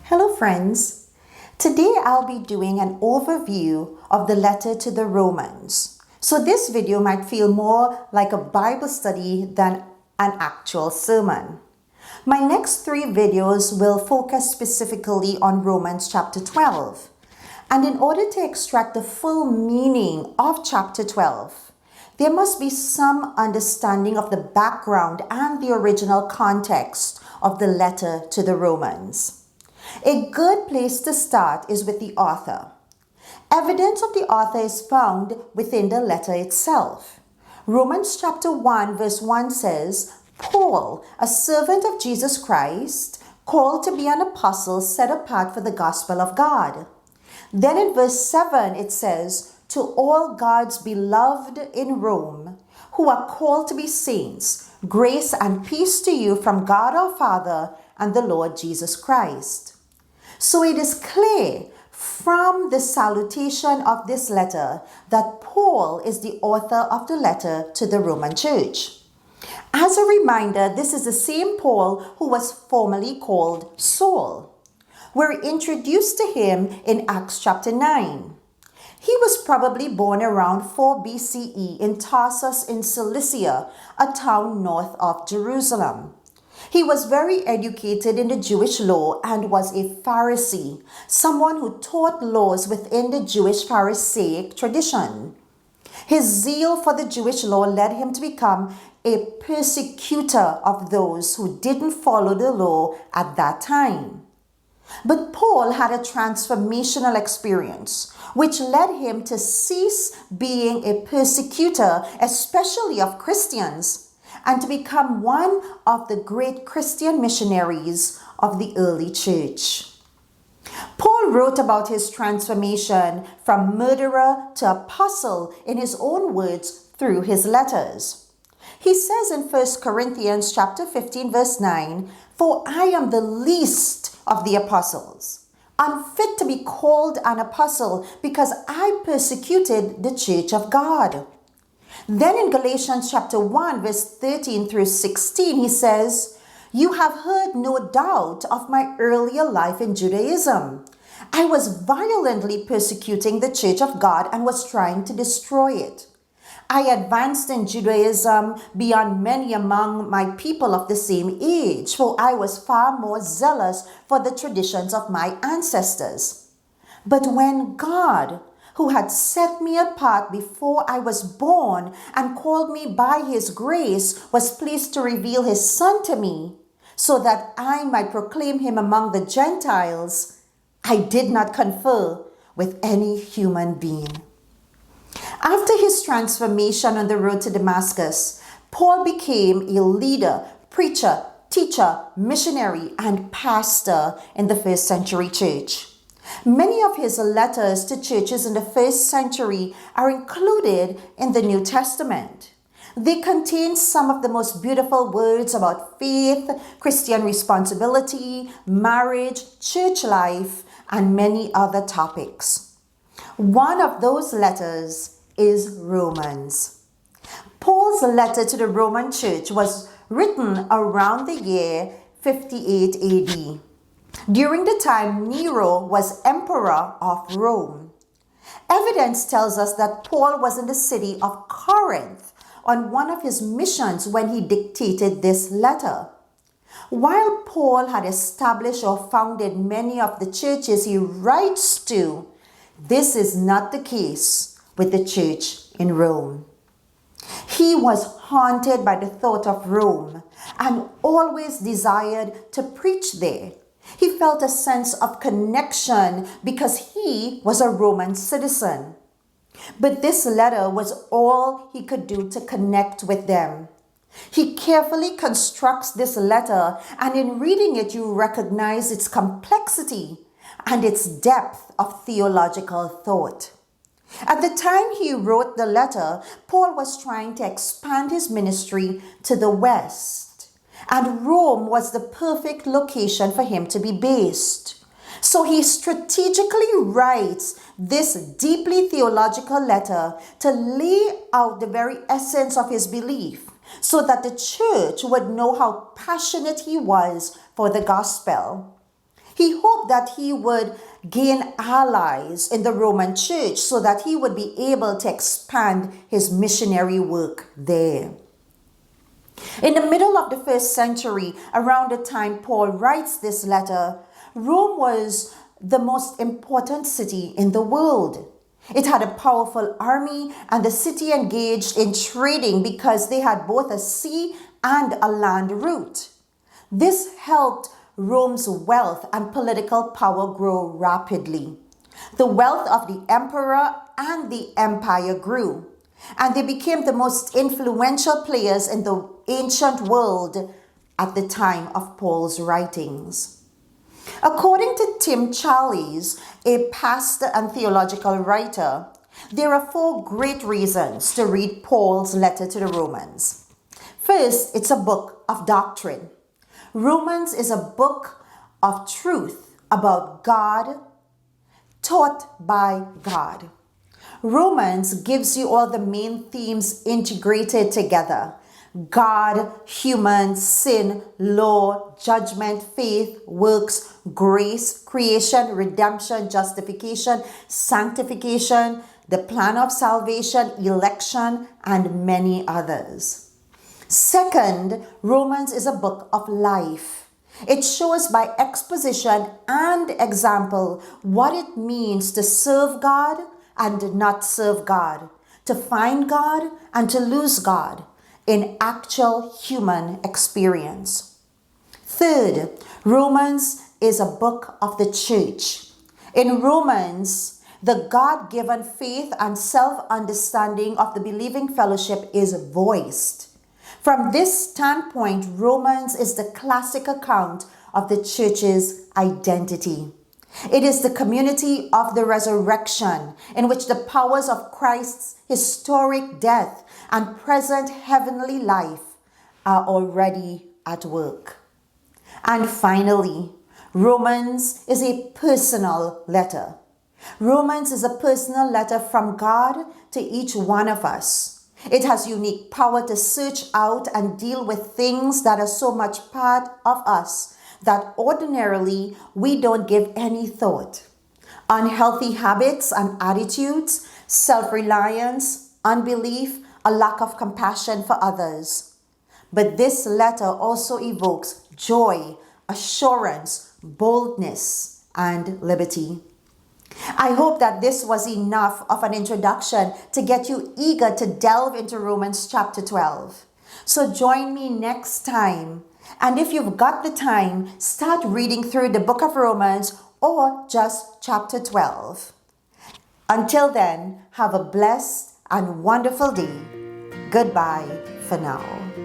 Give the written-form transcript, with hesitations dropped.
Hello friends, today I'll be doing an overview of the letter to the Romans. So this video might feel more like a Bible study than an actual sermon. My next three videos will focus specifically on Romans chapter 12. And in order to extract the full meaning of chapter 12, there must be some understanding of the background and the original context of the letter to the Romans. A good place to start is with the author. Evidence of the author is found within the letter itself. Romans chapter 1 verse 1 says, Paul, a servant of Jesus Christ, called to be an apostle set apart for the gospel of God. Then in verse 7 it says, to all God's beloved in Rome, who are called to be saints, grace and peace to you from God our Father and the Lord Jesus Christ. So it is clear from the salutation of this letter that Paul is the author of the letter to the Roman church. As a reminder, this is the same Paul who was formerly called Saul. We're introduced to him in Acts chapter 9. He was probably born around 4 BCE in Tarsus in Cilicia, a town north of Jerusalem. He was very educated in the Jewish law and was a Pharisee, someone who taught laws within the Jewish Pharisaic tradition. His zeal for the Jewish law led him to become a persecutor of those who didn't follow the law at that time. But Paul had a transformational experience, which led him to cease being a persecutor, especially of Christians, and to become one of the great Christian missionaries of the early church. Paul wrote about his transformation from murderer to apostle in his own words through his letters. He says in 1 Corinthians chapter 15 verse 9, For I am the least of the apostles, unfit to be called an apostle because I persecuted the church of God. Then in Galatians chapter 1 verse 13 through 16 he says, You have heard no doubt of my earlier life in Judaism. I was violently persecuting the church of God and was trying to destroy it. I advanced in Judaism beyond many among my people of the same age, for I was far more zealous for the traditions of my ancestors. But when God, who had set me apart before I was born and called me by his grace, was pleased to reveal his Son to me, so that I might proclaim him among the Gentiles, I did not confer with any human being. After his transformation on the road to Damascus, Paul became a leader, preacher, teacher, missionary, and pastor in the first century church. Many of his letters to churches in the first century are included in the New Testament. They contain some of the most beautiful words about faith, Christian responsibility, marriage, church life, and many other topics. One of those letters is Romans. Paul's letter to the Roman church was written around the year 58 AD. During the time Nero was emperor of Rome. Evidence tells us that Paul was in the city of Corinth on one of his missions when he dictated this letter. While Paul had established or founded many of the churches he writes to, this is not the case with the church in Rome. He was haunted by the thought of Rome and always desired to preach there. He felt a sense of connection because he was a Roman citizen. But this letter was all he could do to connect with them. He carefully constructs this letter, and in reading it, you recognize its complexity and its depth of theological thought. At the time he wrote the letter, Paul was trying to expand his ministry to the West. And Rome was the perfect location for him to be based. So he strategically writes this deeply theological letter to lay out the very essence of his belief, so that the church would know how passionate he was for the gospel. He hoped that he would gain allies in the Roman church so that he would be able to expand his missionary work there. In the middle of the first century, around the time Paul writes this letter, Rome was the most important city in the world. It had a powerful army, and the city engaged in trading because they had both a sea and a land route. This helped Rome's wealth and political power grow rapidly. The wealth of the emperor and the empire grew, and they became the most influential players in the ancient world at the time of Paul's writings. According to Tim Challies, a pastor and theological writer, there are 4 great reasons to read Paul's letter to the Romans. First, it's a book of doctrine. Romans is a book of truth about God, taught by God. Romans gives you all the main themes integrated together: God, human, sin, law, judgment, faith, works, grace, creation, redemption, justification, sanctification, the plan of salvation, election, and many others. Second, Romans is a book of life. It shows by exposition and example what it means to serve God and not serve God, to find God and to lose God in actual human experience. Third, Romans is a book of the church. In Romans, the God-given faith and self-understanding of the believing fellowship is voiced. From this standpoint, Romans is the classic account of the church's identity. It is the community of the resurrection in which the powers of Christ's historic death and present heavenly life are already at work. And finally, Romans is a personal letter. Romans is a personal letter from God to each one of us. It has unique power to search out and deal with things that are so much part of us that ordinarily we don't give any thought. Unhealthy habits and attitudes, self-reliance, unbelief, a lack of compassion for others. But this letter also evokes joy, assurance, boldness, and liberty. I hope that this was enough of an introduction to get you eager to delve into Romans chapter 12. So join me next time. And if you've got the time, start reading through the book of Romans or just chapter 12. Until then, have a blessed and wonderful day. Goodbye for now.